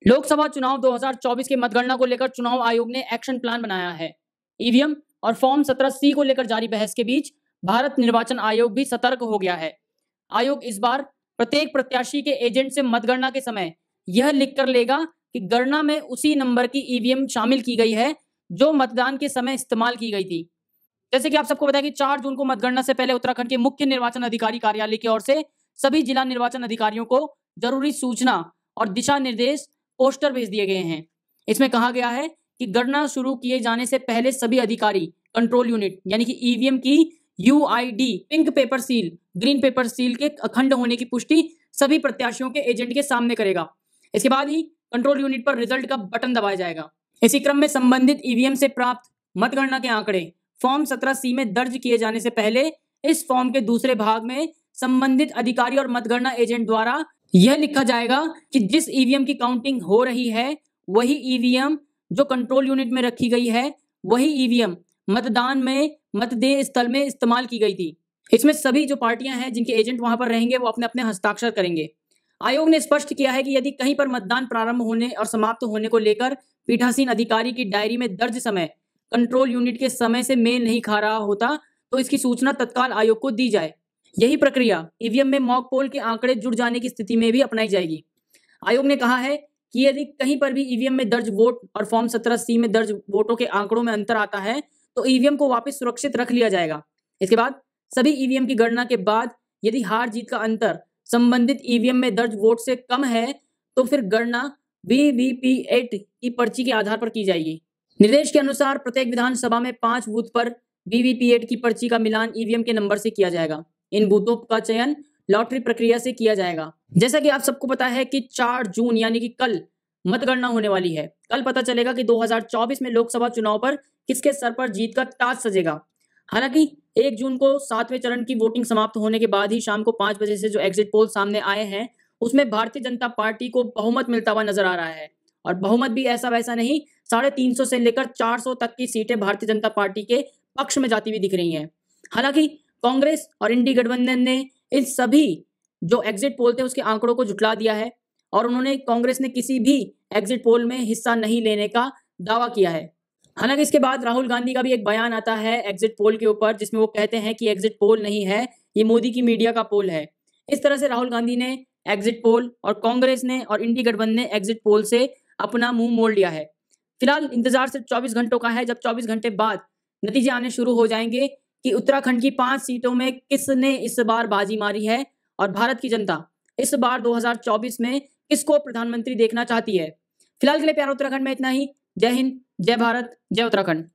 लोकसभा चुनाव 2024 के मतगणना को लेकर चुनाव आयोग ने एक्शन प्लान बनाया है। ईवीएम और फॉर्म 17C को लेकर जारी बहस के बीच भारत निर्वाचन आयोग भी सतर्क हो गया है। आयोग इस बार प्रत्येक प्रत्याशी के एजेंट से मतगणना के समय यह लिखकर लेगा कि गणना में उसी नंबर की ईवीएम शामिल की गई है जो मतदान के समय इस्तेमाल की गई थी। जैसे कि आप सबको बताया कि 4 जून को मतगणना से पहले उत्तराखंड के मुख्य निर्वाचन अधिकारी कार्यालय की ओर से सभी जिला निर्वाचन अधिकारियों को जरूरी सूचना और दिशा निर्देश पोस्टर भेज दिए गए हैं। इसमें कहा गया है कि गणना शुरू किए जाने से पहले सभी अधिकारी कंट्रोल यूनिट यानी कि ईवीएम की UID pink paper seal, green pepper seal के अखंड होने की पुष्टि सभी प्रत्याशियों के एजेंट के सामने करेगा। इसके बाद ही कंट्रोल यूनिट पर रिजल्ट का बटन दबाया जाएगा। इसी क्रम में संबंधित ईवीएम से प्राप्त मतगणना के आंकड़े फॉर्म 17C में दर्ज किए जाने से पहले इस फॉर्म के दूसरे भाग में संबंधित अधिकारी और मतगणना एजेंट द्वारा यह लिखा जाएगा कि जिस ईवीएम की काउंटिंग हो रही है वही ईवीएम जो कंट्रोल यूनिट में रखी गई है वही ईवीएम मतदान में मतदेय स्थल में इस्तेमाल की गई थी। इसमें सभी जो पार्टियां हैं जिनके एजेंट वहां पर रहेंगे वो अपने अपने हस्ताक्षर करेंगे। आयोग ने स्पष्ट किया है कि यदि कहीं पर मतदान प्रारंभ होने और समाप्त होने को लेकर पीठासीन अधिकारी की डायरी में दर्ज समय कंट्रोल यूनिट के समय से मेल नहीं खा रहा होता तो इसकी सूचना तत्काल आयोग को दी जाए। यही प्रक्रिया ईवीएम में मॉक पोल के आंकड़े जुड़ जाने की स्थिति में भी अपनाई जाएगी। आयोग ने कहा है कि यदि कहीं पर भी ईवीएम में दर्ज वोट और फॉर्म 17C में दर्ज वोटों के आंकड़ों में अंतर आता है तो ईवीएम को वापस सुरक्षित रख लिया जाएगा। इसके बाद सभी ईवीएम की गणना के बाद यदि हार जीत का अंतर संबंधित ईवीएम में दर्ज वोट से कम है तो फिर गणना वीवीपीएट की पर्ची के आधार पर की जाएगी। निर्देश के अनुसार प्रत्येक विधानसभा में 5 बूथ पर वीवीपीएट की पर्ची का मिलान ईवीएम के नंबर से किया जाएगा। इन बूथों का चयन लॉटरी प्रक्रिया से किया जाएगा। जैसा कि आप सबको पता है कि 4 जून यानी कि कल मतगणना होने वाली है। कल पता चलेगा कि 2024 में लोकसभा चुनाव पर किसके सर पर जीत का ताज सजेगा। हालांकि 1 जून को 7वें चरण की वोटिंग समाप्त होने के बाद ही शाम को 5 बजे से जो एग्जिट पोल सामने आए हैं उसमें भारतीय जनता पार्टी को बहुमत मिलता हुआ नजर आ रहा है। और बहुमत भी ऐसा वैसा नहीं, 350 से लेकर 400 तक की सीटें भारतीय जनता पार्टी के पक्ष में जाती हुई दिख रही हैं। हालांकि कांग्रेस और इंडी गठबंधन ने इन सभी जो एग्जिट पोल थे उसके आंकड़ों को झुठला दिया है और उन्होंने कांग्रेस ने किसी भी एग्जिट पोल में हिस्सा नहीं लेने का दावा किया है। हालांकि इसके बाद राहुल गांधी का भी एक बयान आता है एग्जिट पोल के ऊपर जिसमें वो कहते हैं कि एग्जिट पोल नहीं है, ये मोदी की मीडिया का पोल है। इस तरह से राहुल गांधी ने एग्जिट पोल और कांग्रेस ने और इंडी गठबंधन ने एग्जिट पोल से अपना मुंह मोड़ लिया है। फिलहाल इंतजार सिर्फ 24 घंटों का है, जब 24 घंटे बाद नतीजे आने शुरू हो जाएंगे कि उत्तराखंड की 5 सीटों में किसने इस बार बाजी मारी है और भारत की जनता इस बार 2024 में किसको प्रधानमंत्री देखना चाहती है। फिलहाल के लिए प्यार उत्तराखंड में इतना ही। जय हिंद, जय भारत, जय उत्तराखंड।